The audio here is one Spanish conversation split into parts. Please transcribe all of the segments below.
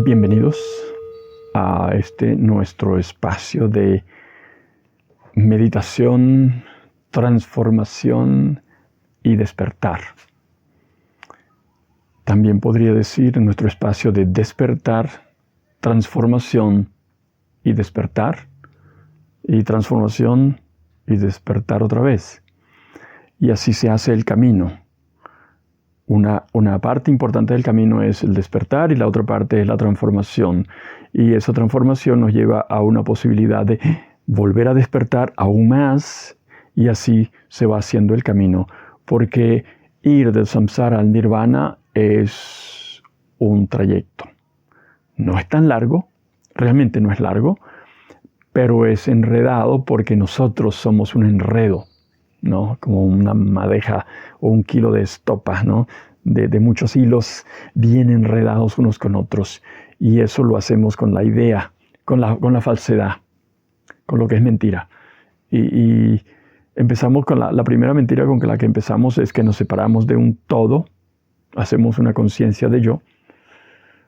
Bienvenidos a nuestro espacio de meditación, transformación y despertar. También podría decir nuestro espacio de despertar, transformación y despertar, y transformación y despertar otra vez. Y así se hace el camino. Una parte importante del camino es el despertar y la otra parte es la transformación. Y esa transformación nos lleva a una posibilidad de volver a despertar aún más y así se va haciendo el camino. Porque ir del samsara al nirvana es un trayecto. No es tan largo, realmente no es largo, pero es enredado porque nosotros somos un enredo, ¿no? Como una madeja o un kilo de estopa, ¿no? De muchos hilos bien enredados unos con otros. Y eso lo hacemos con la idea, con la falsedad, con lo que es mentira. Y empezamos con la primera mentira con la que empezamos es que nos separamos de un todo, hacemos una conciencia de yo.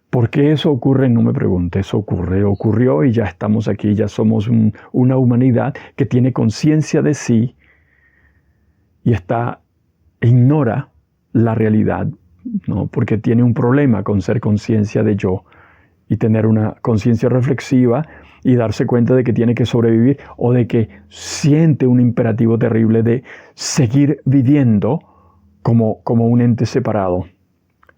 ¿Por qué eso ocurre? No me pregunte, eso ocurrió y ya estamos aquí, ya somos una humanidad que tiene conciencia de sí y ignora la realidad, ¿no? Porque tiene un problema con ser conciencia de yo y tener una conciencia reflexiva y darse cuenta de que tiene que sobrevivir o de que siente un imperativo terrible de seguir viviendo como un ente separado.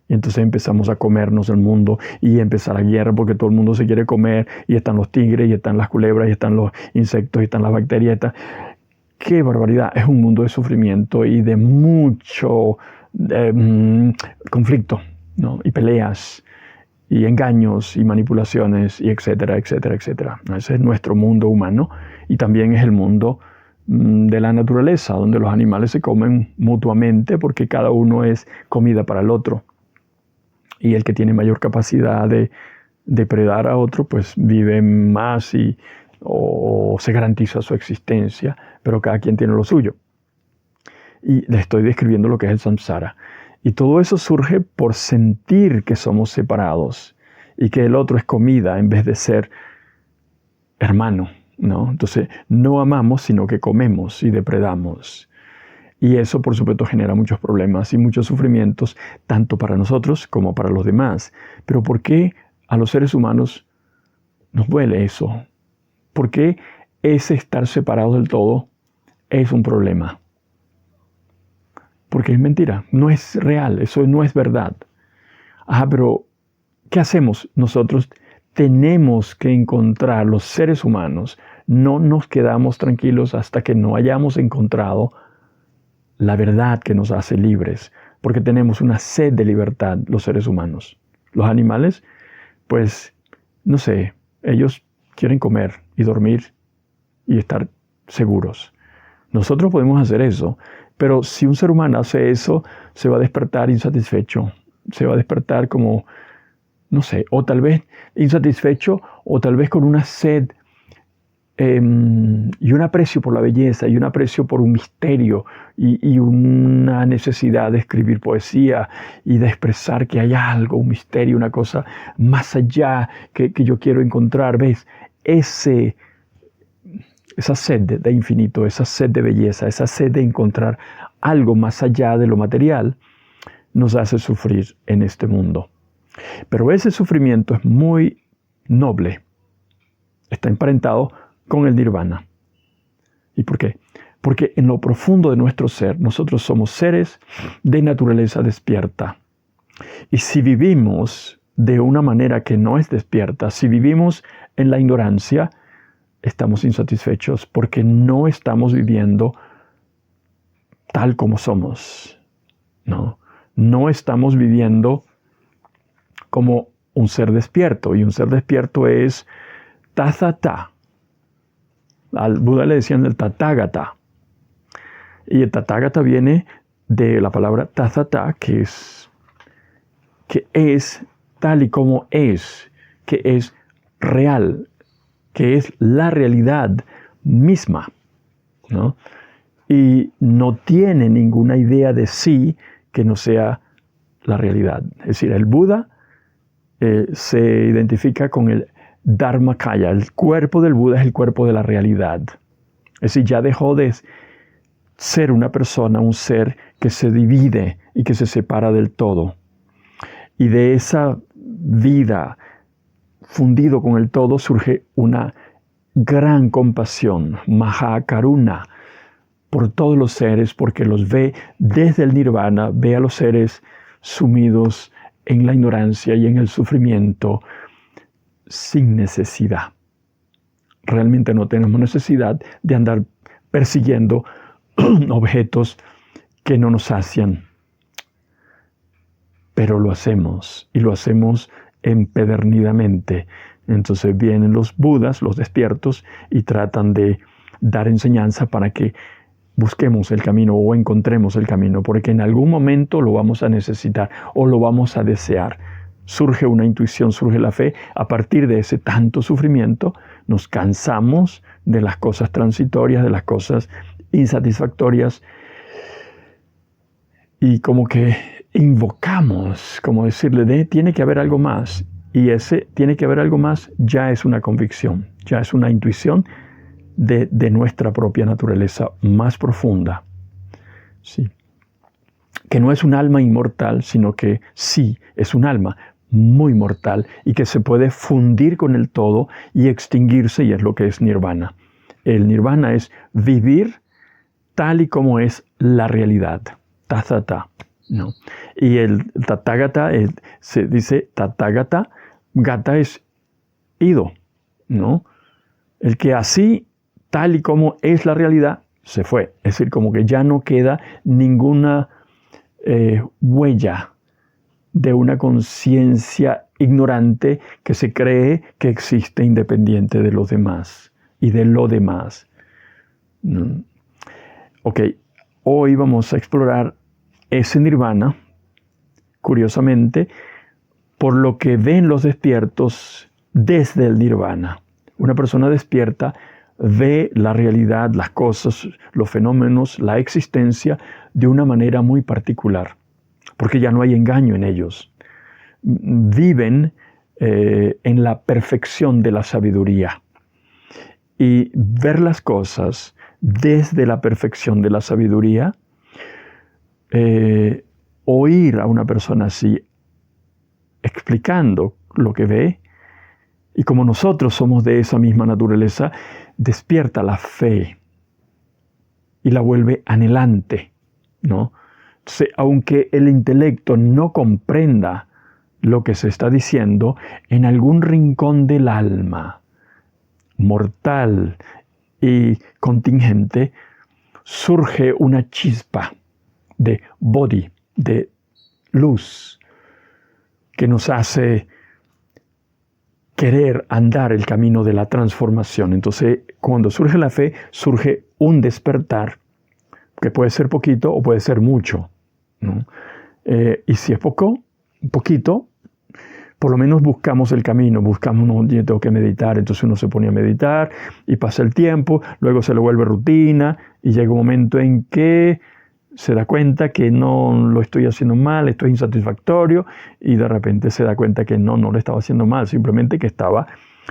Y entonces empezamos a comernos el mundo y empezar la guerra porque todo el mundo se quiere comer y están los tigres y están las culebras y están los insectos y están las bacterias. ¡Qué barbaridad! Es un mundo de sufrimiento y de mucho conflicto, ¿no? Y peleas y engaños y manipulaciones y etcétera, etcétera, etcétera. Ese es nuestro mundo humano y también es el mundo de la naturaleza, donde los animales se comen mutuamente porque cada uno es comida para el otro. Y el que tiene mayor capacidad de depredar a otro, pues vive más o se garantiza su existencia, pero cada quien tiene lo suyo. Y le estoy describiendo lo que es el samsara. Y todo eso surge por sentir que somos separados y que el otro es comida en vez de ser hermano, ¿no? Entonces, no amamos, sino que comemos y depredamos. Y eso, por supuesto, genera muchos problemas y muchos sufrimientos, tanto para nosotros como para los demás. Pero ¿por qué a los seres humanos nos duele eso? ¿Por qué ese estar separados del todo es un problema? Porque es mentira, no es real, eso no es verdad. Pero ¿qué hacemos? Nosotros tenemos que encontrar, los seres humanos, no nos quedamos tranquilos hasta que no hayamos encontrado la verdad que nos hace libres, porque tenemos una sed de libertad los seres humanos. Los animales, pues, no sé, ellos quieren comer y dormir y estar seguros. Nosotros podemos hacer eso, pero si un ser humano hace eso, se va a despertar insatisfecho, se va a despertar como, no sé, o tal vez insatisfecho, o tal vez con una sed y un aprecio por la belleza, y un aprecio por un misterio, y una necesidad de escribir poesía, y de expresar que hay algo, un misterio, una cosa más allá que yo quiero encontrar. ¿Ves? Esa sed de infinito, esa sed de belleza, esa sed de encontrar algo más allá de lo material, nos hace sufrir en este mundo. Pero ese sufrimiento es muy noble. Está emparentado con el nirvana. ¿Y por qué? Porque en lo profundo de nuestro ser, nosotros somos seres de naturaleza despierta. Y si vivimos de una manera que no es despierta, si vivimos en la ignorancia, estamos insatisfechos porque no estamos viviendo tal como somos. No estamos viviendo como un ser despierto. Y un ser despierto es tathata. Al Buda le decían el tathagata. Y el tathagata viene de la palabra tathata, que es tal y como es, que es real, que es la realidad misma, ¿no? Y no tiene ninguna idea de sí que no sea la realidad. Es decir, el Buda se identifica con el Dharmakaya. El cuerpo del Buda es el cuerpo de la realidad. Es decir, ya dejó de ser una persona, un ser que se divide y que se separa del todo. Y de esa vida fundido con el todo surge una gran compasión, Mahakaruna, por todos los seres, porque los ve desde el nirvana, ve a los seres sumidos en la ignorancia y en el sufrimiento sin necesidad. Realmente no tenemos necesidad de andar persiguiendo objetos que no nos sacian. Pero lo hacemos, y lo hacemos empedernidamente. Entonces vienen los budas, los despiertos, y tratan de dar enseñanza para que busquemos el camino o encontremos el camino, porque en algún momento lo vamos a necesitar o lo vamos a desear. Surge una intuición, surge la fe. A partir de ese tanto sufrimiento, nos cansamos de las cosas transitorias, de las cosas insatisfactorias, y como que invocamos, como decirle, tiene que haber algo más. Y ese tiene que haber algo más ya es una convicción, ya es una intuición de nuestra propia naturaleza más profunda. Sí. Que no es un alma inmortal, sino que sí es un alma muy mortal y que se puede fundir con el todo y extinguirse, y es lo que es nirvana. El nirvana es vivir tal y como es la realidad. Tathata, ¿no? Y el tathagata, se dice tathagata, gata es ido, ¿no? El que así, tal y como es la realidad, se fue. Es decir, como que ya no queda ninguna huella de una conciencia ignorante que se cree que existe independiente de los demás y de lo demás. Ok, hoy vamos a explorar ese nirvana, curiosamente, por lo que ven los despiertos desde el nirvana. Una persona despierta ve la realidad, las cosas, los fenómenos, la existencia de una manera muy particular, porque ya no hay engaño en ellos. Viven en la perfección de la sabiduría. Y ver las cosas desde la perfección de la sabiduría, oír a una persona así explicando lo que ve, y como nosotros somos de esa misma naturaleza, despierta la fe y la vuelve anhelante, ¿no? Entonces, aunque el intelecto no comprenda lo que se está diciendo, en algún rincón del alma, mortal y contingente, surge una chispa de bodhi, de luz, que nos hace querer andar el camino de la transformación. Entonces, cuando surge la fe, surge un despertar, que puede ser poquito o puede ser mucho, ¿no? Y si es poquito, por lo menos buscamos el camino, no, yo tengo que meditar, entonces uno se pone a meditar y pasa el tiempo, luego se le vuelve rutina y llega un momento en que se da cuenta que no lo estoy haciendo mal, esto es insatisfactorio, y de repente se da cuenta que no lo estaba haciendo mal, simplemente que estaba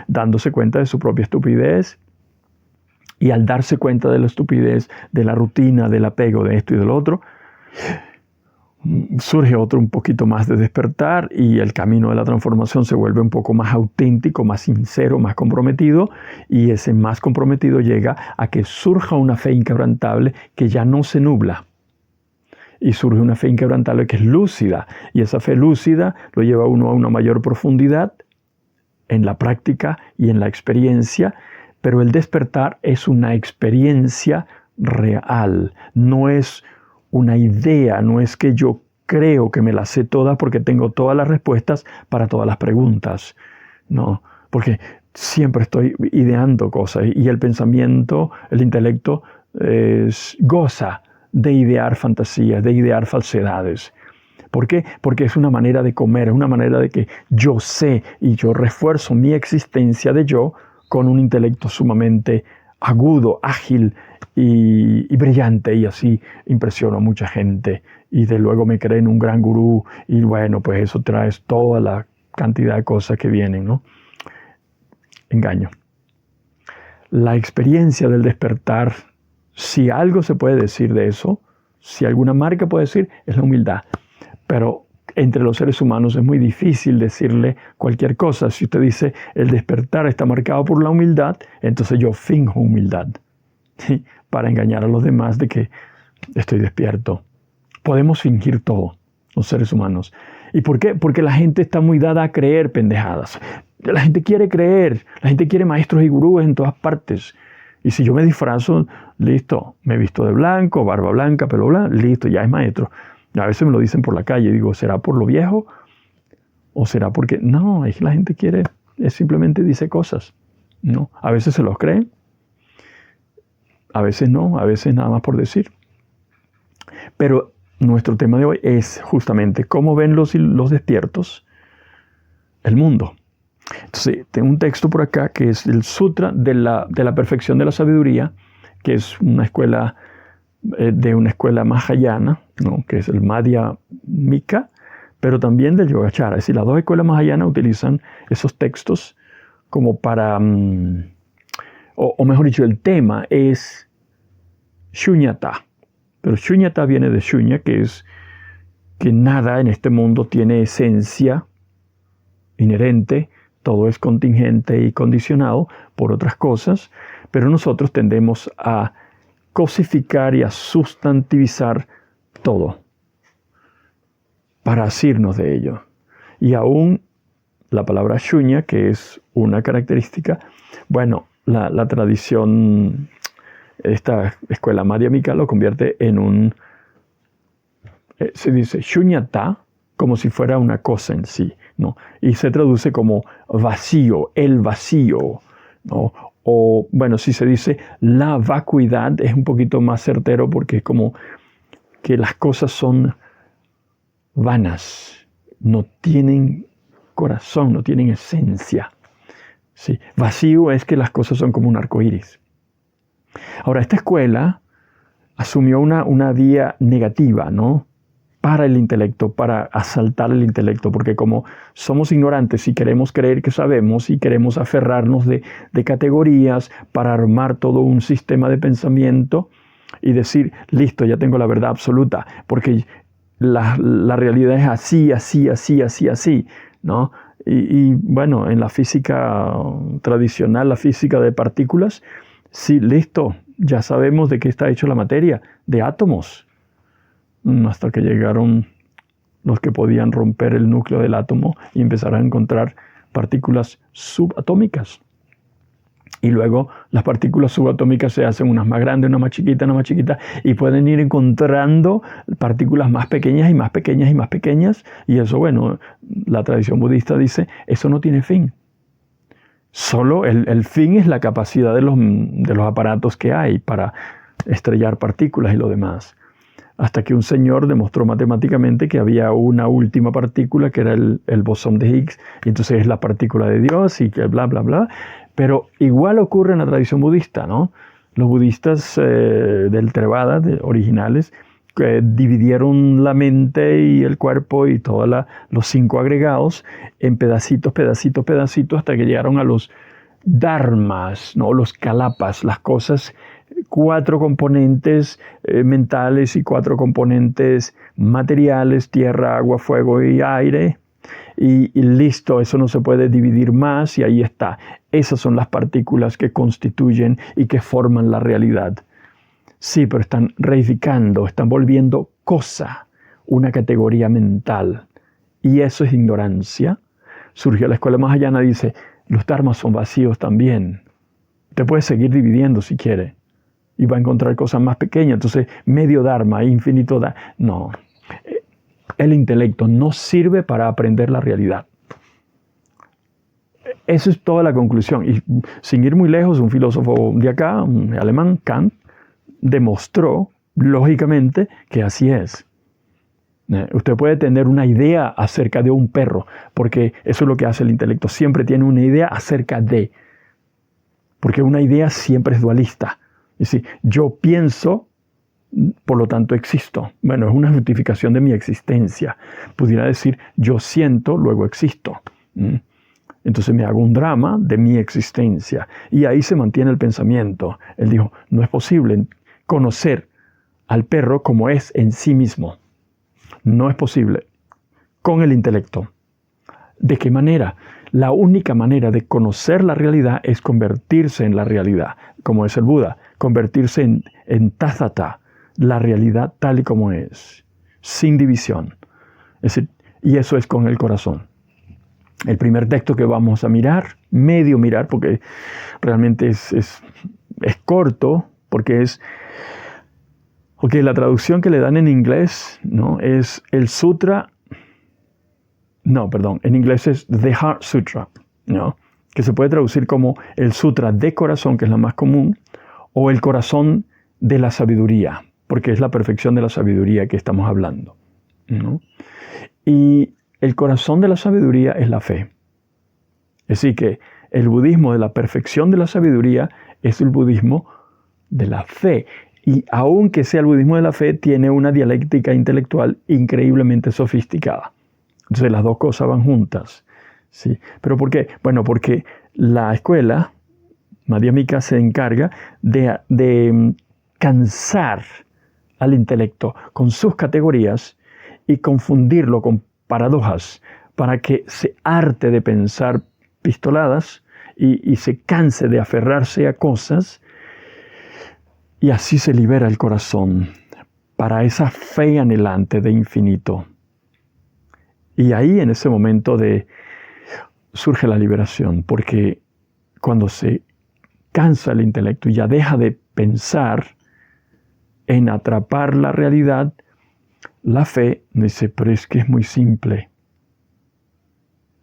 dándose cuenta de su propia estupidez, y al darse cuenta de la estupidez, de la rutina, del apego, de esto y del otro, surge otro un poquito más de despertar, y el camino de la transformación se vuelve un poco más auténtico, más sincero, más comprometido, y ese más comprometido llega a que surja una fe inquebrantable que ya no se nubla. Y surge una fe inquebrantable que es lúcida, y esa fe lúcida lo lleva a uno a una mayor profundidad en la práctica y en la experiencia, pero el despertar es una experiencia real, no es una idea, no es que yo creo que me las sé todas porque tengo todas las respuestas para todas las preguntas, no, porque siempre estoy ideando cosas, y el pensamiento, el intelecto goza de idear fantasías, de idear falsedades. ¿Por qué? Porque es una manera de comer, es una manera de que yo sé, y yo refuerzo mi existencia de yo con un intelecto sumamente agudo, ágil y brillante, y así impresiono a mucha gente, y de luego me creen un gran gurú, y bueno, pues eso trae toda la cantidad de cosas que vienen, ¿no? Engaño. La experiencia del despertar, si algo se puede decir de eso, si alguna marca puede decir, es la humildad. Pero entre los seres humanos es muy difícil decirle cualquier cosa. Si usted dice, el despertar está marcado por la humildad, entonces yo finjo humildad, ¿sí? Para engañar a los demás de que estoy despierto. Podemos fingir todo, los seres humanos. ¿Y por qué? Porque la gente está muy dada a creer pendejadas. La gente quiere creer, la gente quiere maestros y gurúes en todas partes. Y si yo me disfrazo, listo, me visto de blanco, barba blanca, pelo blanco, listo, ya es maestro. A veces me lo dicen por la calle, digo, ¿será por lo viejo? ¿O será porque...? No, es que la gente quiere, simplemente dice cosas, ¿no? A veces se los creen, a veces no, a veces nada más por decir. Pero nuestro tema de hoy es justamente cómo ven los despiertos el mundo. Entonces, tengo un texto por acá que es el Sutra de la Perfección de la Sabiduría, que es una escuela de una escuela mahayana, ¿no? Que es el Madhyamika, pero también del Yogacara. Es decir, las dos escuelas mahayanas utilizan esos textos como para, o mejor dicho, el tema es Shunyata. Pero Shunyata viene de Shunya, que es que nada en este mundo tiene esencia inherente, todo es contingente y condicionado por otras cosas, pero nosotros tendemos a cosificar y a sustantivizar todo para asirnos de ello. Y aún la palabra shunya, que es una característica, bueno, la tradición, esta escuela madhyamika lo convierte en un, se dice shunyata, como si fuera una cosa en sí, ¿no? Y se traduce como vacío, el vacío, ¿no? O, bueno, si se dice la vacuidad, es un poquito más certero porque es como que las cosas son vanas, no tienen corazón, no tienen esencia. ¿Sí? Vacío es que las cosas son como un arco iris. Ahora, esta escuela asumió una vía negativa, ¿no? Para el intelecto, para asaltar el intelecto, porque como somos ignorantes y queremos creer que sabemos y queremos aferrarnos de categorías para armar todo un sistema de pensamiento y decir, listo, ya tengo la verdad absoluta, porque la realidad es así, así, así, así, así, ¿no? Y bueno, en la física tradicional, la física de partículas, sí, listo, ya sabemos de qué está hecho la materia, de átomos. Hasta que llegaron los que podían romper el núcleo del átomo y empezaron a encontrar partículas subatómicas. Y luego las partículas subatómicas se hacen unas más grandes, unas más chiquitas, y pueden ir encontrando partículas más pequeñas y más pequeñas y más pequeñas. Y eso, bueno, la tradición budista dice, eso no tiene fin. Solo el fin es la capacidad de los aparatos que hay para estrellar partículas y lo demás. Hasta que un señor demostró matemáticamente que había una última partícula, que era el bosón de Higgs, y entonces es la partícula de Dios, y que bla, bla, bla. Pero igual ocurre en la tradición budista, ¿no? Los budistas del Theravada, originales, dividieron la mente y el cuerpo y todos los 5 agregados en pedacitos, hasta que llegaron a los dharmas, ¿no? Los kalapas, las cosas, 4 componentes mentales y 4 componentes materiales, tierra, agua, fuego y aire. Y listo, eso no se puede dividir más y ahí está. Esas son las partículas que constituyen y que forman la realidad. Sí, pero están reificando, están volviendo cosa, una categoría mental. Y eso es ignorancia. Surgió la escuela mahayana y dice, los dharmas son vacíos también. Te puedes seguir dividiendo si quieres. Y va a encontrar cosas más pequeñas. Entonces, medio dharma, infinito dharma. No. El intelecto no sirve para aprender la realidad. Esa es toda la conclusión. Y sin ir muy lejos, un filósofo de acá, un alemán, Kant, demostró lógicamente que así es. Usted puede tener una idea acerca de un perro, porque eso es lo que hace el intelecto. Siempre tiene una idea acerca de. Porque una idea siempre es dualista. Es decir, yo pienso, por lo tanto existo. Bueno, es una justificación de mi existencia. Pudiera decir, yo siento, luego existo. Entonces me hago un drama de mi existencia. Y ahí se mantiene el pensamiento. Él dijo, no es posible conocer al perro como es en sí mismo. No es posible con el intelecto. ¿De qué manera? La única manera de conocer la realidad es convertirse en la realidad, como es el Buda, convertirse en tathata, la realidad tal y como es, sin división. Y eso es con el corazón. El primer texto que vamos a mirar, medio mirar, porque realmente es corto, porque la traducción que le dan en inglés, ¿no?, es el sutra. No, perdón, en inglés es The Heart Sutra, ¿no?, que se puede traducir como el sutra de corazón, que es la más común, o el corazón de la sabiduría, porque es la perfección de la sabiduría que estamos hablando, ¿no? Y el corazón de la sabiduría es la fe. Es decir, que el budismo de la perfección de la sabiduría es el budismo de la fe. Y aunque sea el budismo de la fe, tiene una dialéctica intelectual increíblemente sofisticada. Entonces las dos cosas van juntas, ¿sí? ¿Pero por qué? Bueno, porque la escuela madhyamika se encarga de cansar al intelecto con sus categorías y confundirlo con paradojas para que se harte de pensar pistoladas y se canse de aferrarse a cosas, y así se libera el corazón para esa fe anhelante de infinito. Y ahí en ese momento surge la liberación, porque cuando se cansa el intelecto y ya deja de pensar en atrapar la realidad, la fe dice, pero es que es muy simple.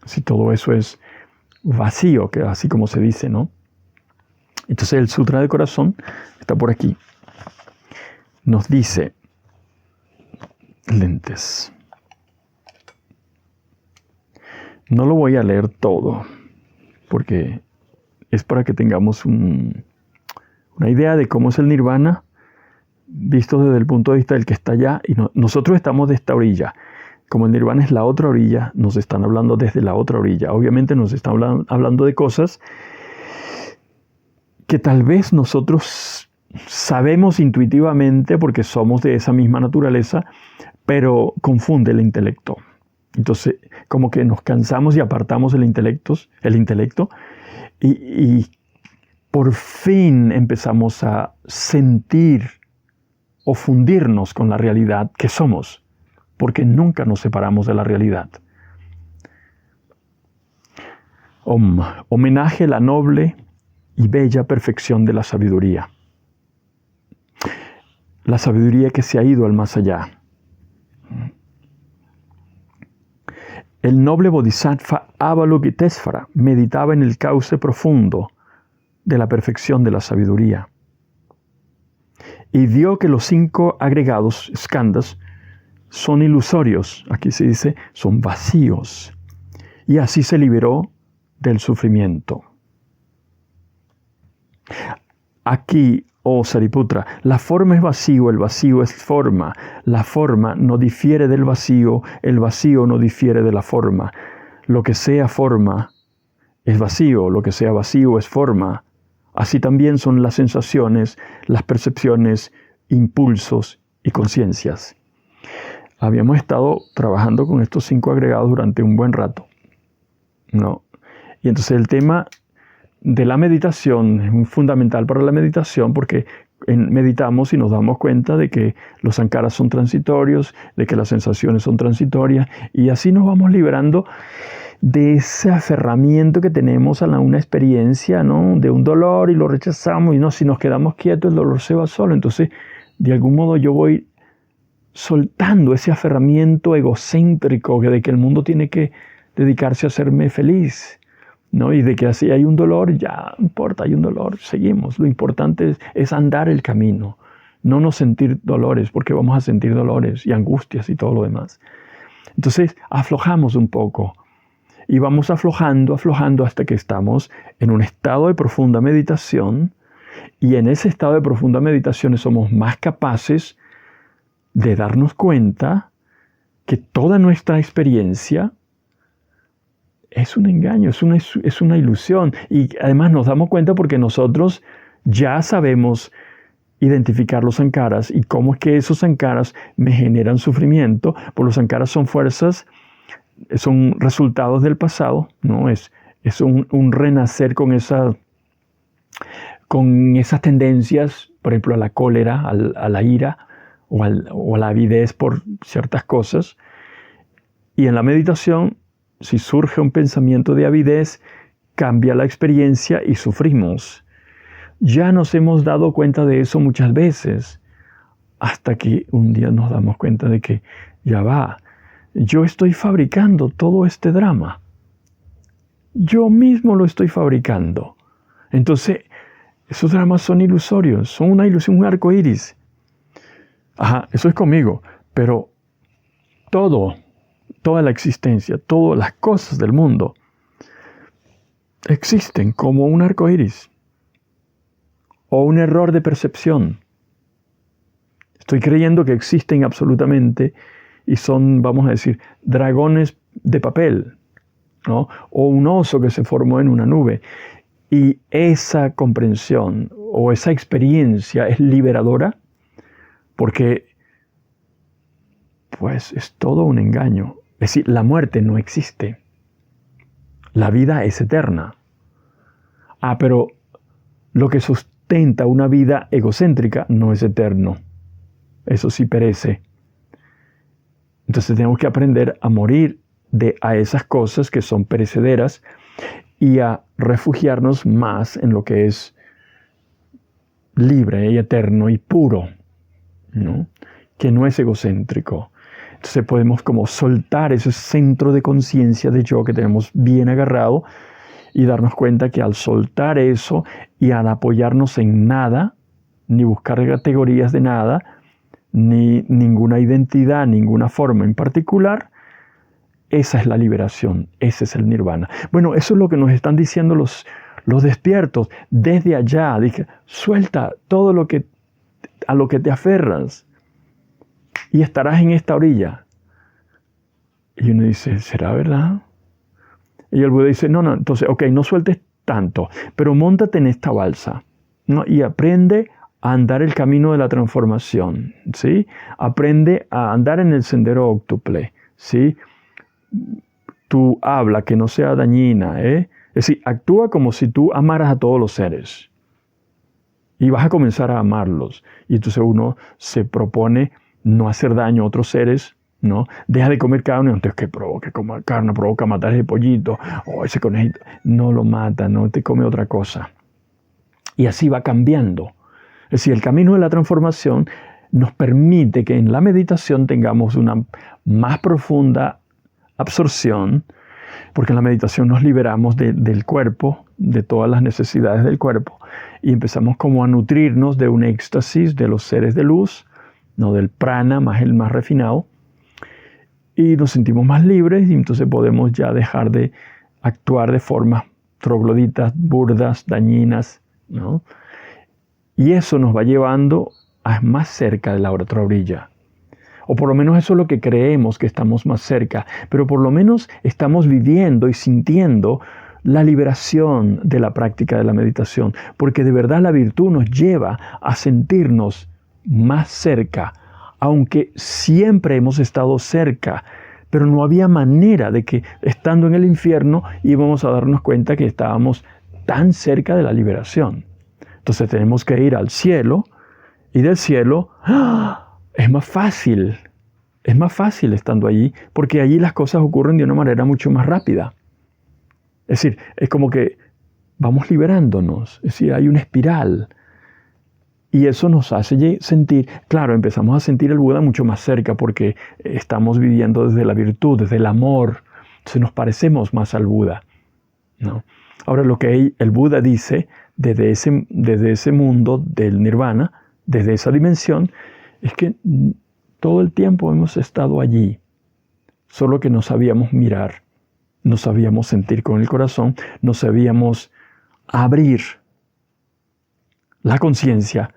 Si todo eso es vacío, que así como se dice, ¿no? Entonces el Sutra del Corazón está por aquí. Nos dice, lentes. No lo voy a leer todo, porque es para que tengamos una idea de cómo es el nirvana, visto desde el punto de vista del que está allá, y nosotros estamos de esta orilla. Como el nirvana es la otra orilla, nos están hablando desde la otra orilla. Obviamente nos están hablando de cosas que tal vez nosotros sabemos intuitivamente porque somos de esa misma naturaleza, pero confunde el intelecto. Entonces, como que nos cansamos y apartamos el intelecto y por fin empezamos a sentir o fundirnos con la realidad que somos, porque nunca nos separamos de la realidad. Homenaje a la noble y bella perfección de la sabiduría. La sabiduría que se ha ido al más allá. El noble Bodhisattva Avalokitesvara meditaba en el cauce profundo de la perfección de la sabiduría y vio que los 5 agregados, skandhas, son ilusorios. Aquí se dice, son vacíos. Y así se liberó del sufrimiento. Aquí, oh Sariputra, la forma es vacío, el vacío es forma. La forma no difiere del vacío, el vacío no difiere de la forma. Lo que sea forma es vacío, lo que sea vacío es forma. Así también son las sensaciones, las percepciones, impulsos y conciencias. Habíamos estado trabajando con estos 5 agregados durante un buen rato, ¿no? Y entonces el tema de la meditación es muy fundamental para la meditación, porque meditamos y nos damos cuenta de que los sankaras son transitorios, de que las sensaciones son transitorias, y así nos vamos liberando de ese aferramiento que tenemos a una experiencia, ¿no?, de un dolor, y lo rechazamos, y no, si nos quedamos quietos el dolor se va solo. Entonces, de algún modo yo voy soltando ese aferramiento egocéntrico de que el mundo tiene que dedicarse a hacerme feliz, ¿no? Y de que así hay un dolor, ya no importa, hay un dolor, seguimos. Lo importante es andar el camino, no sentir dolores, porque vamos a sentir dolores y angustias y todo lo demás. Entonces aflojamos un poco y vamos aflojando hasta que estamos en un estado de profunda meditación, y en ese estado de profunda meditación somos más capaces de darnos cuenta que toda nuestra experiencia es un engaño, es una ilusión. Y además nos damos cuenta porque nosotros ya sabemos identificar los sankaras y cómo es que esos sankaras me generan sufrimiento. Pues los sankaras son fuerzas, son resultados del pasado, ¿no? Es un renacer con esas tendencias, por ejemplo, a la cólera, a la ira o a la avidez por ciertas cosas. Y en la meditación, si surge un pensamiento de avidez, cambia la experiencia y sufrimos. Ya nos hemos dado cuenta de eso muchas veces, hasta que un día nos damos cuenta de que ya va, yo estoy fabricando todo este drama. Yo mismo lo estoy fabricando. Entonces, esos dramas son ilusorios, son una ilusión, un arco iris. Ajá, eso es conmigo, pero toda la existencia, todas las cosas del mundo existen como un arco iris o un error de percepción. Estoy creyendo que existen absolutamente y son, vamos a decir, dragones de papel, ¿no? O un oso que se formó en una nube. Y esa comprensión o esa experiencia es liberadora porque pues es todo un engaño. Es decir, la muerte no existe. La vida es eterna. Pero lo que sustenta una vida egocéntrica no es eterno. Eso sí perece. Entonces tenemos que aprender a morir a esas cosas que son perecederas y a refugiarnos más en lo que es libre y eterno y puro, ¿no? Que no es egocéntrico. Entonces podemos como soltar ese centro de conciencia de yo que tenemos bien agarrado y darnos cuenta que al soltar eso y al apoyarnos en nada, ni buscar categorías de nada, ni ninguna identidad, ninguna forma en particular, esa es la liberación, ese es el nirvana. Bueno, eso es lo que nos están diciendo los despiertos desde allá. Dije, suelta todo a lo que te aferras y estarás en esta orilla. Y uno dice, ¿será verdad? Y el Buda dice, no, entonces, ok, no sueltes tanto, pero móntate en esta balsa, ¿no? Y aprende a andar el camino de la transformación, ¿sí? Aprende a andar en el sendero óctuple, ¿sí? Tu habla que no sea dañina, ¿eh? Es decir, actúa como si tú amaras a todos los seres. Y vas a comenzar a amarlos. Y entonces uno se propone no hacer daño a otros seres, ¿no? Deja de comer carne, entonces que provoca comer carne, provoca matar ese pollito o ese conejito. No lo mata, no te come otra cosa. Y así va cambiando. Es decir, el camino de la transformación nos permite que en la meditación tengamos una más profunda absorción, porque en la meditación nos liberamos del cuerpo, de todas las necesidades del cuerpo, y empezamos como a nutrirnos de un éxtasis de los seres de luz, no del prana, el más refinado, y nos sentimos más libres y entonces podemos ya dejar de actuar de formas trogloditas, burdas, dañinas, ¿no? Y eso nos va llevando a más cerca de la otra orilla. O por lo menos eso es lo que creemos, que estamos más cerca. Pero por lo menos estamos viviendo y sintiendo la liberación de la práctica de la meditación. Porque de verdad la virtud nos lleva a sentirnos más cerca. Aunque siempre hemos estado cerca. Pero no había manera de que estando en el infierno íbamos a darnos cuenta que estábamos tan cerca de la liberación. Entonces tenemos que ir al cielo. Y del cielo, es más fácil estando allí, porque allí las cosas ocurren de una manera mucho más rápida. Es decir, es como que vamos liberándonos, es decir, hay una espiral. Y eso nos hace sentir, claro, empezamos a sentir el Buda mucho más cerca, porque estamos viviendo desde la virtud, desde el amor. Entonces nos parecemos más al Buda, ¿no? Ahora, lo que el Buda dice desde ese mundo del nirvana, desde esa dimensión, es que todo el tiempo hemos estado allí, solo que no sabíamos mirar, no sabíamos sentir con el corazón, no sabíamos abrir la conciencia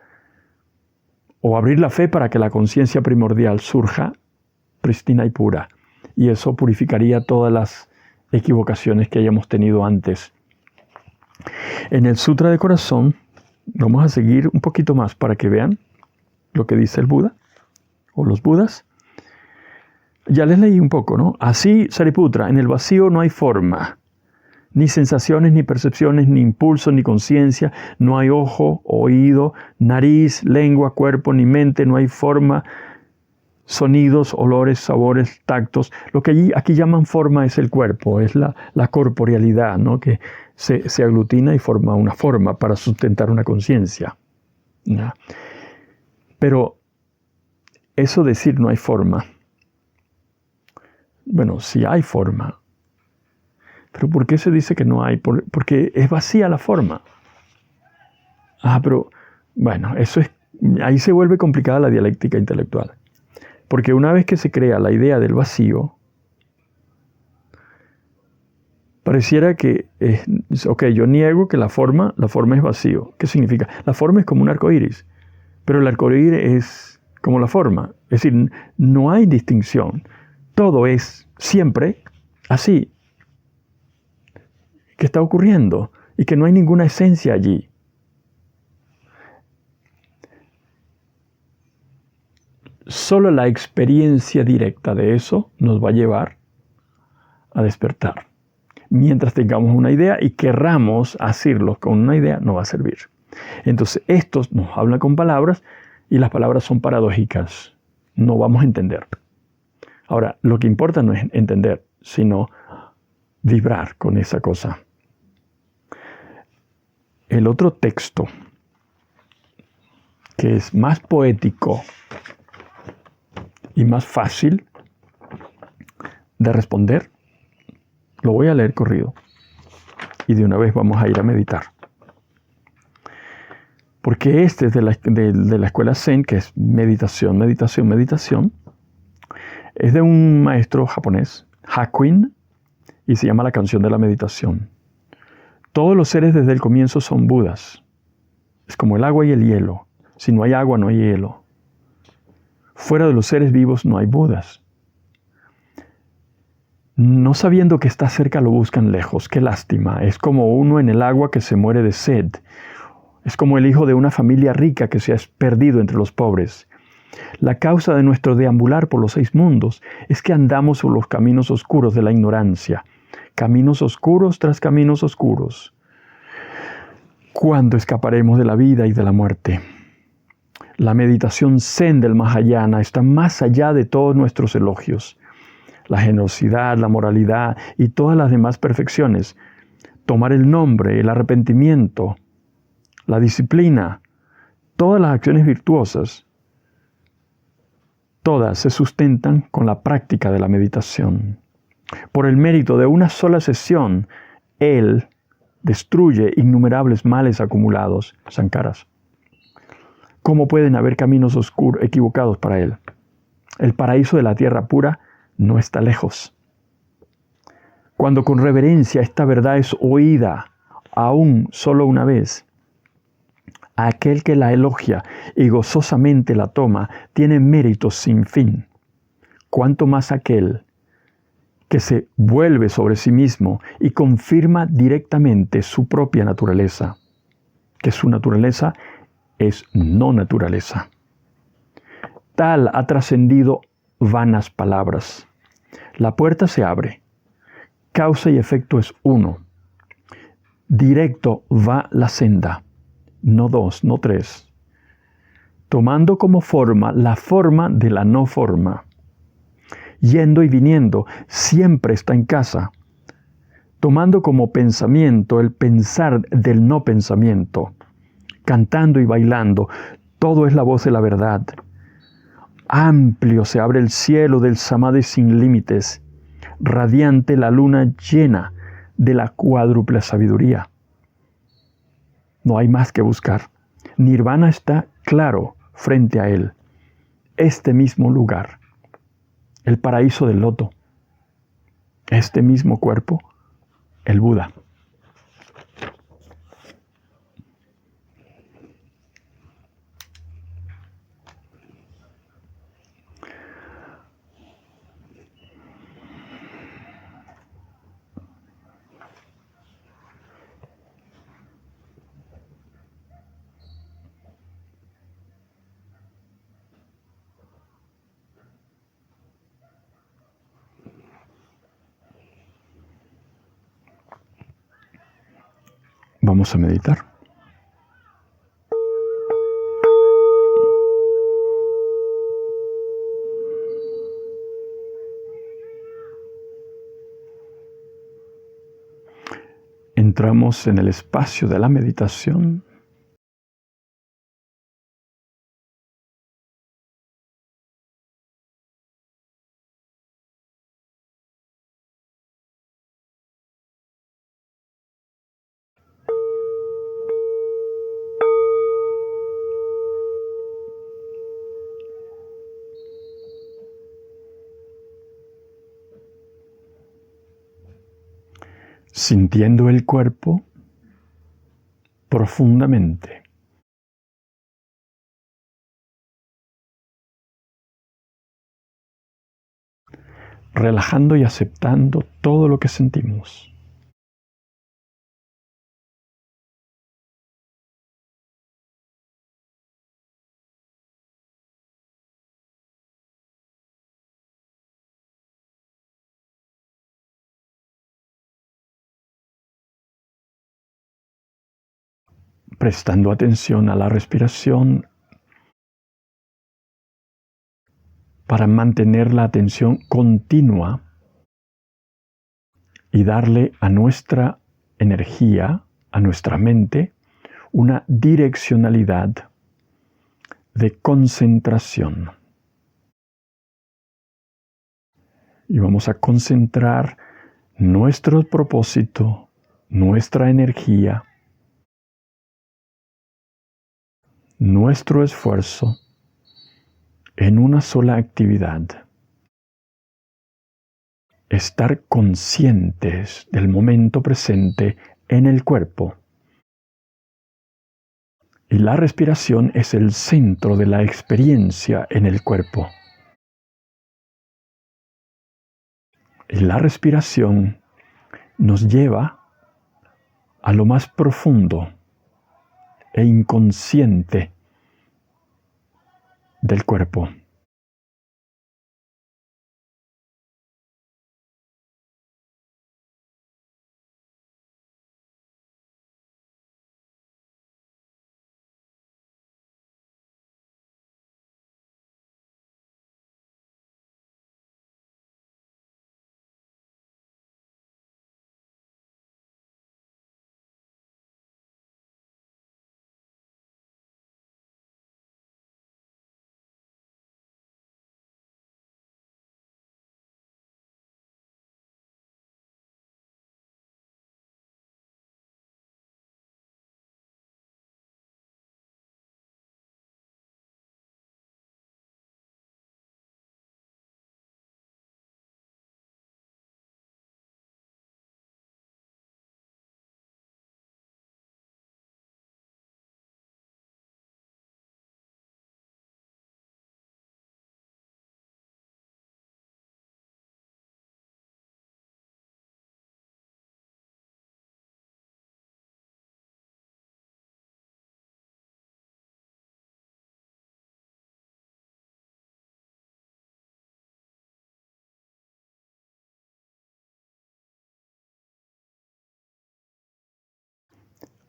o abrir la fe para que la conciencia primordial surja prístina y pura. Y eso purificaría todas las equivocaciones que hayamos tenido antes. En el Sutra de Corazón, vamos a seguir un poquito más para que vean lo que dice el Buda o los Budas. Ya les leí un poco, ¿no? Así, Sariputra, en el vacío no hay forma, ni sensaciones, ni percepciones, ni impulsos, ni conciencia, no hay ojo, oído, nariz, lengua, cuerpo, ni mente, no hay forma, sonidos, olores, sabores, tactos. Lo que aquí llaman forma es el cuerpo, es la corporealidad, ¿no? Que se aglutina y forma una forma para sustentar una conciencia, ¿no? Pero eso decir no hay forma. Bueno, sí hay forma. Pero ¿por qué se dice que no hay? Porque es vacía la forma. Pero bueno, ahí se vuelve complicada la dialéctica intelectual. Porque una vez que se crea la idea del vacío, pareciera que, yo niego que la forma es vacío. ¿Qué significa? La forma es como un arco iris, pero el arco iris es como la forma. Es decir, no hay distinción. Todo es siempre así. ¿Qué está ocurriendo? Y que no hay ninguna esencia allí. Solo la experiencia directa de eso nos va a llevar a despertar. Mientras tengamos una idea y querramos hacerlo con una idea, no va a servir. Entonces, estos nos hablan con palabras y las palabras son paradójicas. No vamos a entender. Ahora, lo que importa no es entender, sino vibrar con esa cosa. El otro texto, que es más poético y más fácil de responder, lo voy a leer corrido. Y de una vez vamos a ir a meditar. Porque este es de la escuela Zen, que es meditación, meditación, meditación. Es de un maestro japonés, Hakuin, y se llama La canción de la meditación. Todos los seres desde el comienzo son Budas. Es como el agua y el hielo. Si no hay agua, no hay hielo. Fuera de los seres vivos no hay Budas. No sabiendo que está cerca lo buscan lejos. Qué lástima. Es como uno en el agua que se muere de sed. Es como el hijo de una familia rica que se ha perdido entre los pobres. La causa de nuestro deambular por los 6 mundos es que andamos por los caminos oscuros de la ignorancia. Caminos oscuros tras caminos oscuros. ¿Cuándo escaparemos de la vida y de la muerte? La meditación zen del Mahayana está más allá de todos nuestros elogios. La generosidad, la moralidad y todas las demás perfecciones. Tomar el nombre, el arrepentimiento, la disciplina, todas las acciones virtuosas, todas se sustentan con la práctica de la meditación. Por el mérito de una sola sesión, Él destruye innumerables males acumulados, sankaras. ¿Cómo pueden haber caminos oscuros, equivocados para Él? El paraíso de la tierra pura no está lejos. Cuando con reverencia esta verdad es oída, aún solo una vez, aquel que la elogia y gozosamente la toma tiene méritos sin fin. Cuanto más aquel que se vuelve sobre sí mismo y confirma directamente su propia naturaleza, que su naturaleza es no naturaleza. Tal ha trascendido vanas palabras. La puerta se abre. Causa y efecto es uno. Directo va la senda. No 2, no 3. Tomando como forma la forma de la no forma. Yendo y viniendo, siempre está en casa. Tomando como pensamiento el pensar del no pensamiento. Cantando y bailando, todo es la voz de la verdad. Amplio se abre el cielo del samadhi sin límites. Radiante la luna llena de la cuádruple sabiduría. No hay más que buscar. Nirvana está claro frente a él. Este mismo lugar, el paraíso del loto, este mismo cuerpo, el Buda. Vamos a meditar. Entramos en el espacio de la meditación. Sintiendo el cuerpo profundamente. Relajando y aceptando todo lo que sentimos. Prestando atención a la respiración para mantener la atención continua y darle a nuestra energía, a nuestra mente, una direccionalidad de concentración. Y vamos a concentrar nuestro propósito, nuestra energía, nuestro esfuerzo en una sola actividad. Estar conscientes del momento presente en el cuerpo. Y la respiración es el centro de la experiencia en el cuerpo. Y la respiración nos lleva a lo más profundo e inconsciente del cuerpo.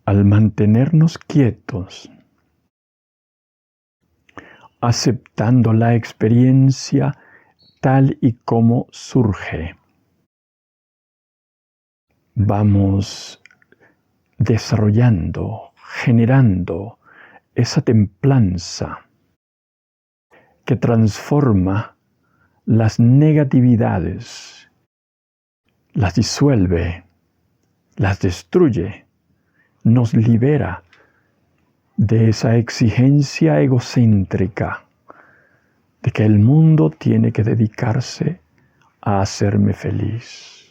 Al mantenernos quietos, aceptando la experiencia tal y como surge, vamos desarrollando, generando esa templanza que transforma las negatividades, las disuelve, las destruye, nos libera de esa exigencia egocéntrica de que el mundo tiene que dedicarse a hacerme feliz.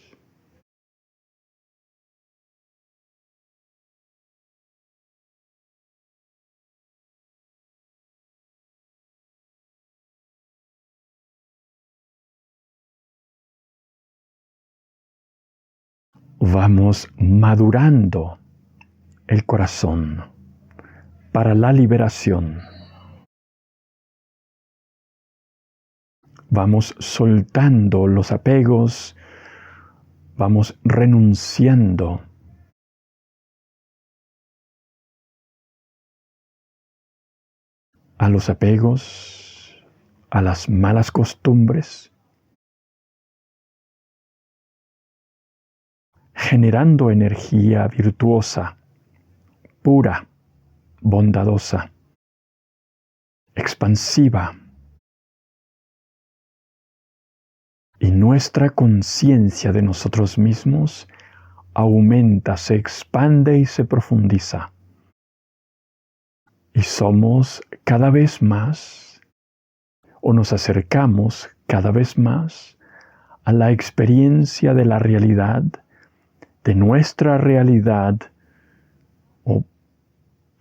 Vamos madurando el corazón para la liberación. Vamos soltando los apegos, vamos renunciando a los apegos, a las malas costumbres, generando energía virtuosa, pura, bondadosa, expansiva. Y nuestra conciencia de nosotros mismos aumenta, se expande y se profundiza. Y somos cada vez más, o nos acercamos cada vez más a la experiencia de la realidad, de nuestra realidad, o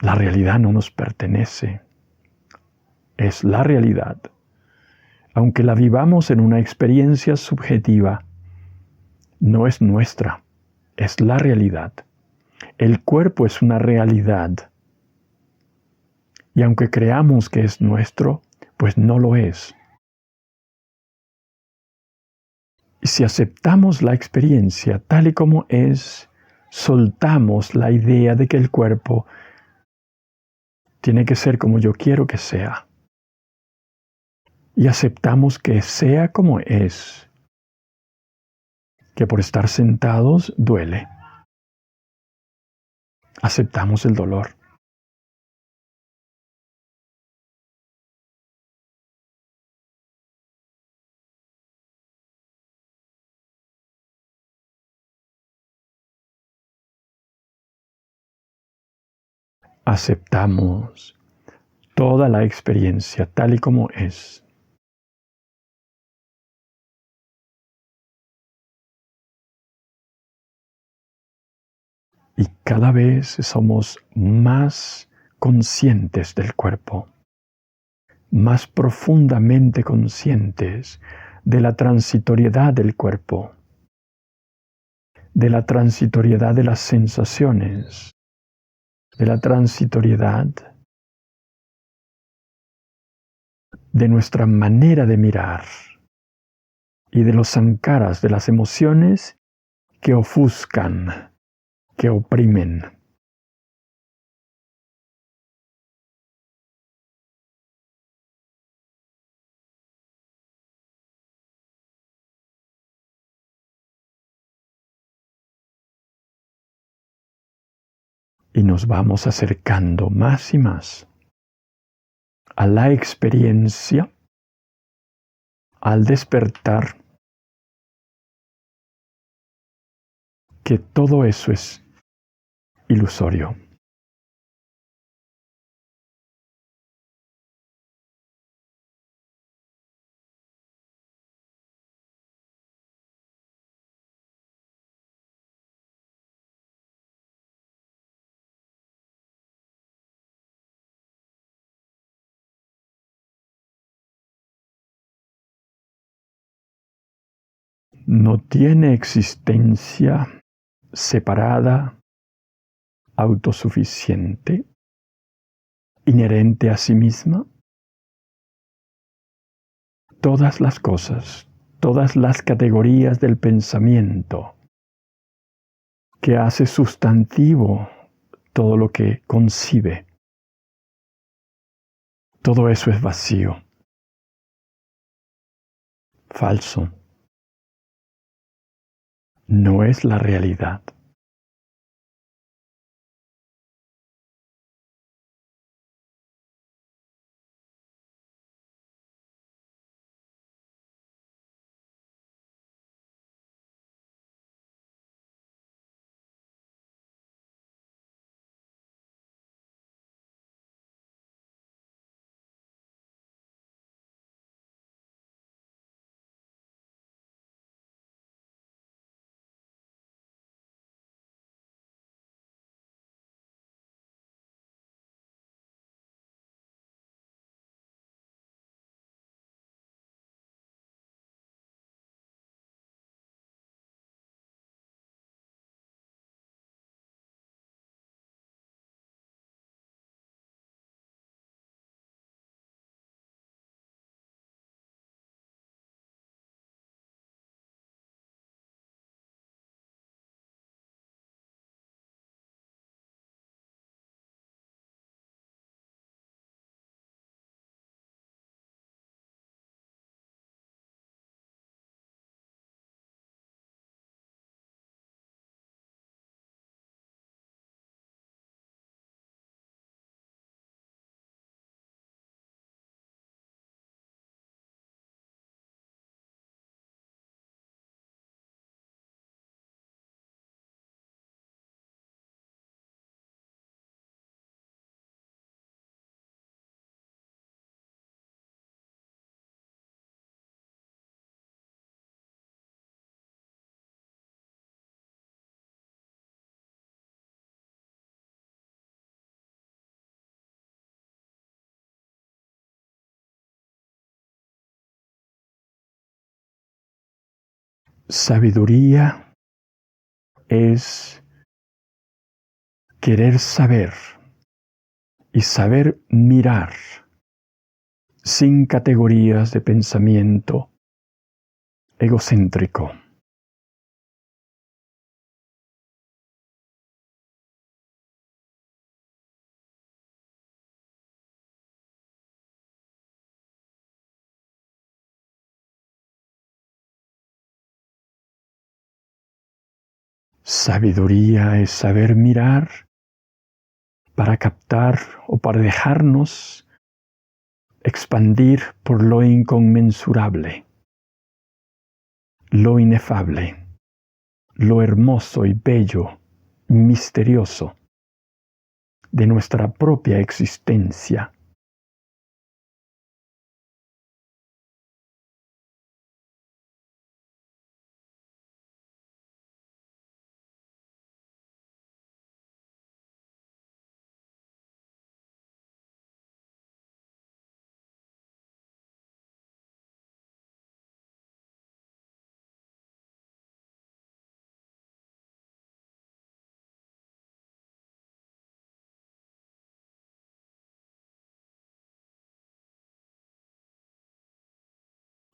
la realidad no nos pertenece, es la realidad. Aunque la vivamos en una experiencia subjetiva, no es nuestra, es la realidad. El cuerpo es una realidad. Y aunque creamos que es nuestro, pues no lo es. Y si aceptamos la experiencia tal y como es, soltamos la idea de que el cuerpo tiene que ser como yo quiero que sea. Y aceptamos que sea como es, que por estar sentados duele. Aceptamos el dolor. Aceptamos toda la experiencia tal y como es. Y cada vez somos más conscientes del cuerpo, más profundamente conscientes de la transitoriedad del cuerpo, de la transitoriedad de las sensaciones, de la transitoriedad de nuestra manera de mirar y de los sankaras, de las emociones que ofuscan, que oprimen. Y nos vamos acercando más y más a la experiencia, al despertar, que todo eso es ilusorio. No tiene existencia separada, autosuficiente, inherente a sí misma. Todas las cosas, todas las categorías del pensamiento que hace sustantivo todo lo que concibe, todo eso es vacío, falso, no es la realidad. Sabiduría es querer saber y saber mirar sin categorías de pensamiento egocéntrico. Sabiduría es saber mirar para captar o para dejarnos expandir por lo inconmensurable, lo inefable, lo hermoso y bello, misterioso de nuestra propia existencia.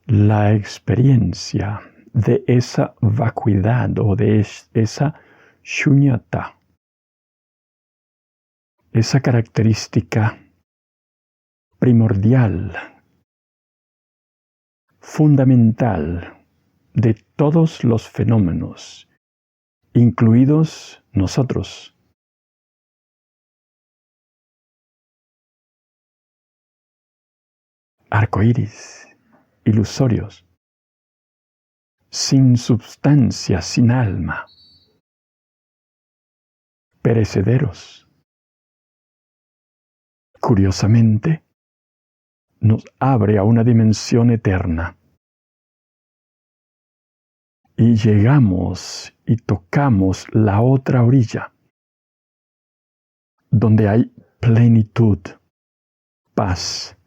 La experiencia de esa vacuidad o de esa shunyata, esa característica primordial, fundamental de todos los fenómenos, incluidos nosotros. Arcoíris, ilusorios, sin substancia, sin alma, perecederos. Curiosamente, nos abre a una dimensión eterna. Y llegamos y tocamos la otra orilla, donde hay plenitud, paz,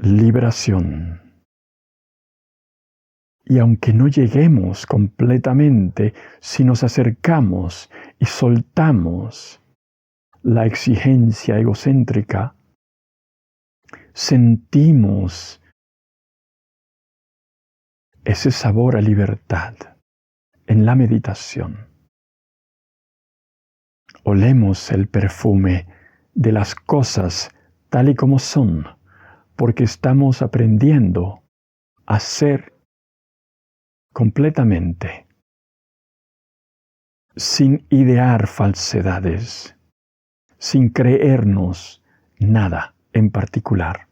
liberación. Y aunque no lleguemos completamente, si nos acercamos y soltamos la exigencia egocéntrica, sentimos ese sabor a libertad en la meditación. Olemos el perfume de las cosas tal y como son, porque estamos aprendiendo a ser completamente, sin idear falsedades, sin creernos nada en particular.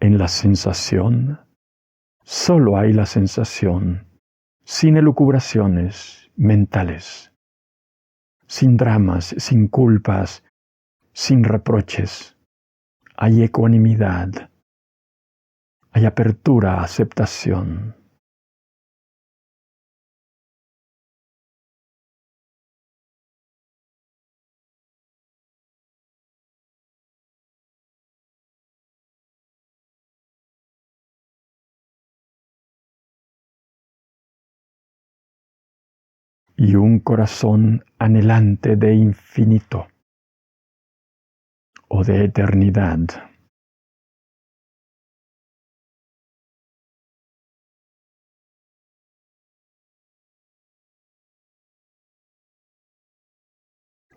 En la sensación, solo hay la sensación, sin elucubraciones mentales, sin dramas, sin culpas, sin reproches. Hay ecuanimidad, hay apertura, aceptación. Y un corazón anhelante de infinito o de eternidad.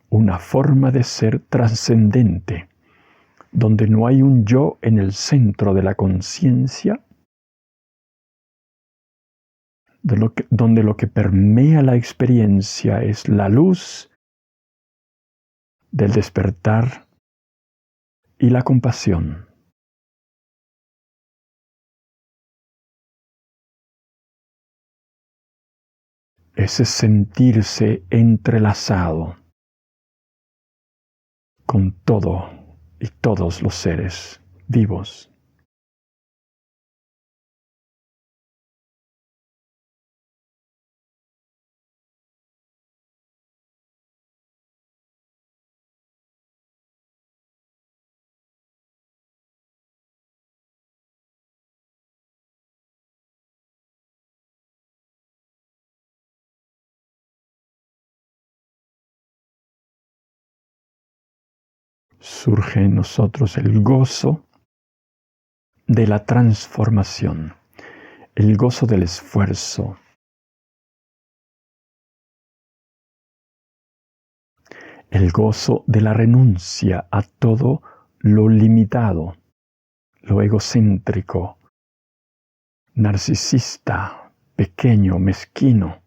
Una forma de ser trascendente, donde no hay un yo en el centro de la conciencia, donde lo que permea la experiencia es la luz del despertar y la compasión. Ese sentirse entrelazado con todo y todos los seres vivos. surge en nosotros el gozo de la transformación, el gozo del esfuerzo, el gozo de la renuncia a todo lo limitado, lo egocéntrico, narcisista, pequeño, mezquino.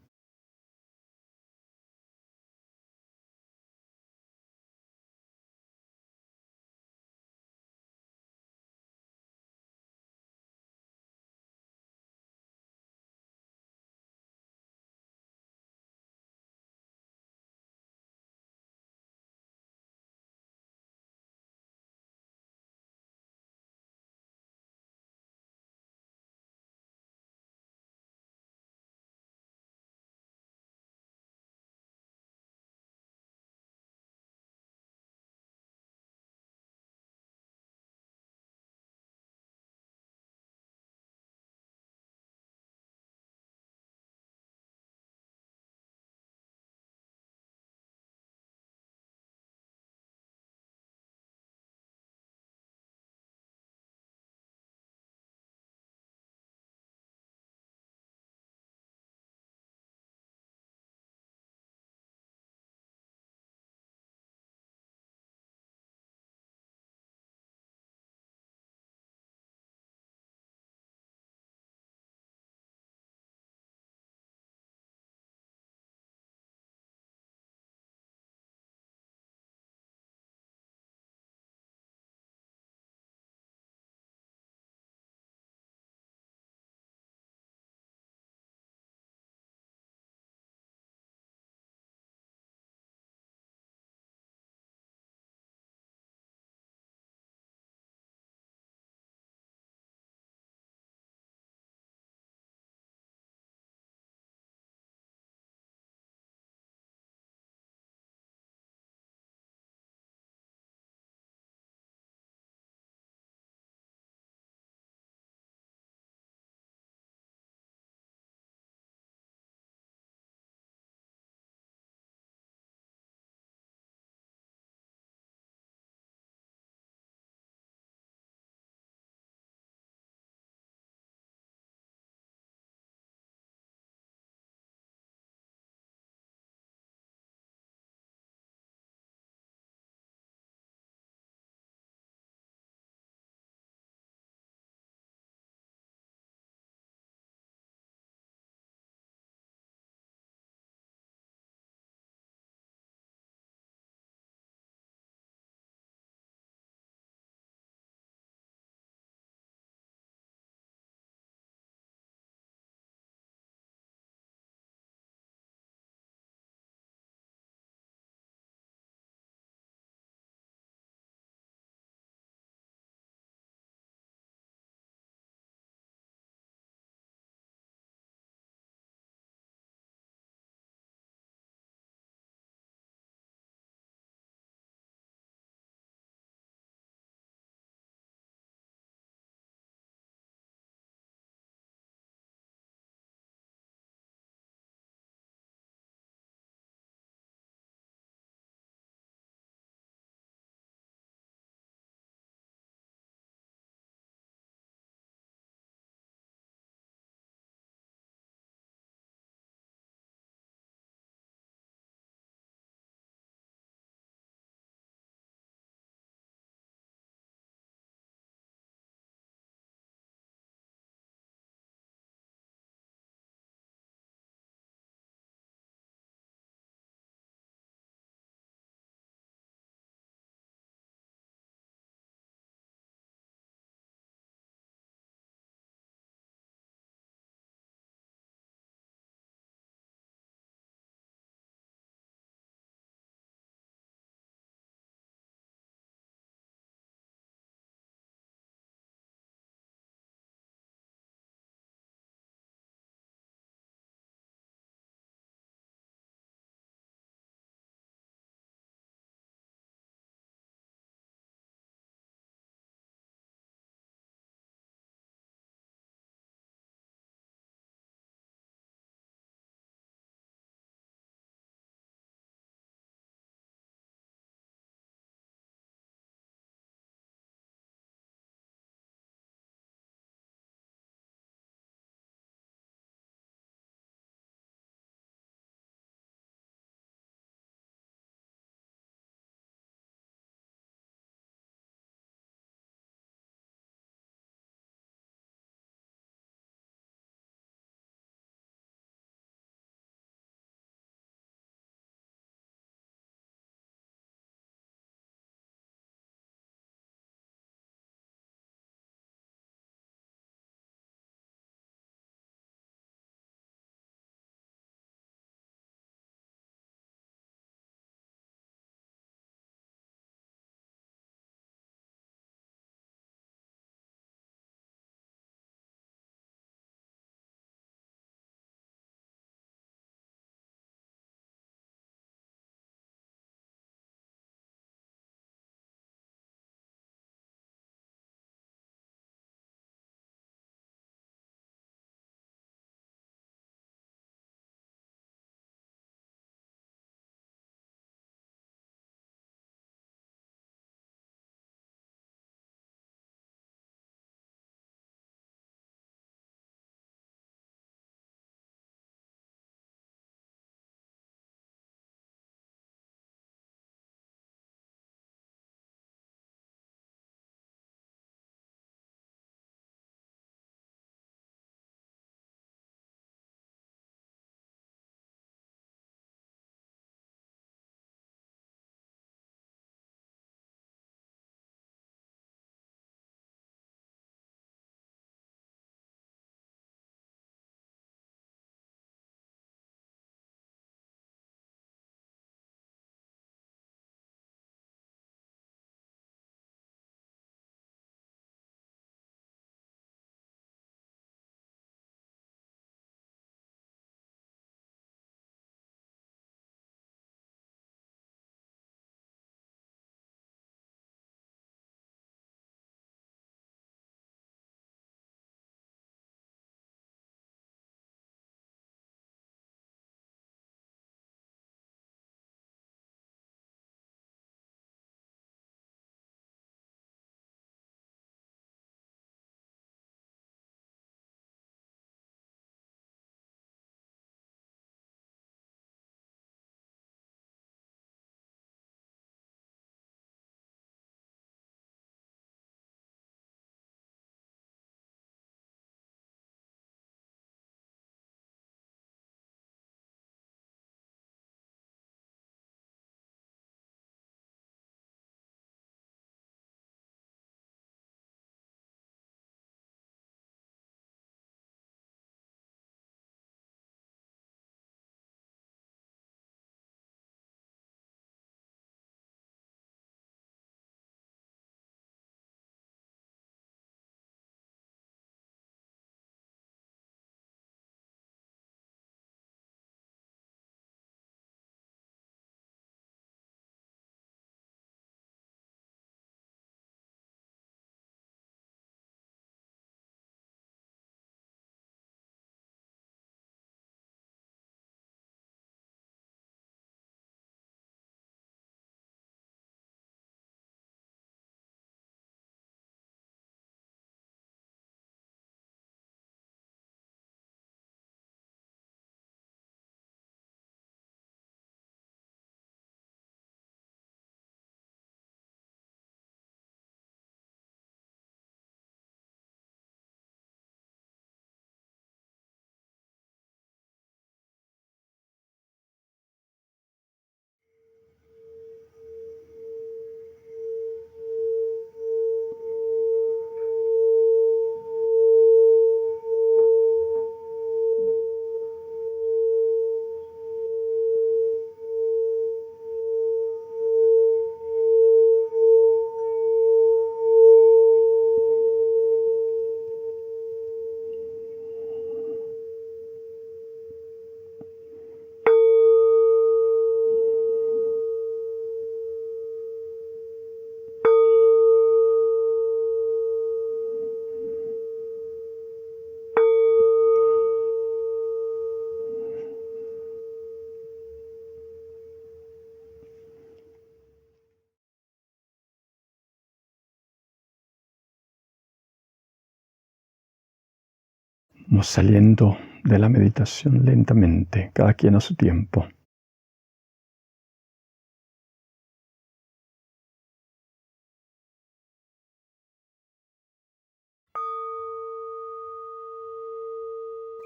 Vamos saliendo de la meditación lentamente, cada quien a su tiempo.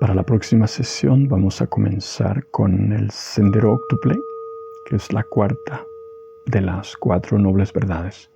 Para la próxima sesión vamos a comenzar con el sendero óctuple, que es la cuarta de las 4 nobles verdades.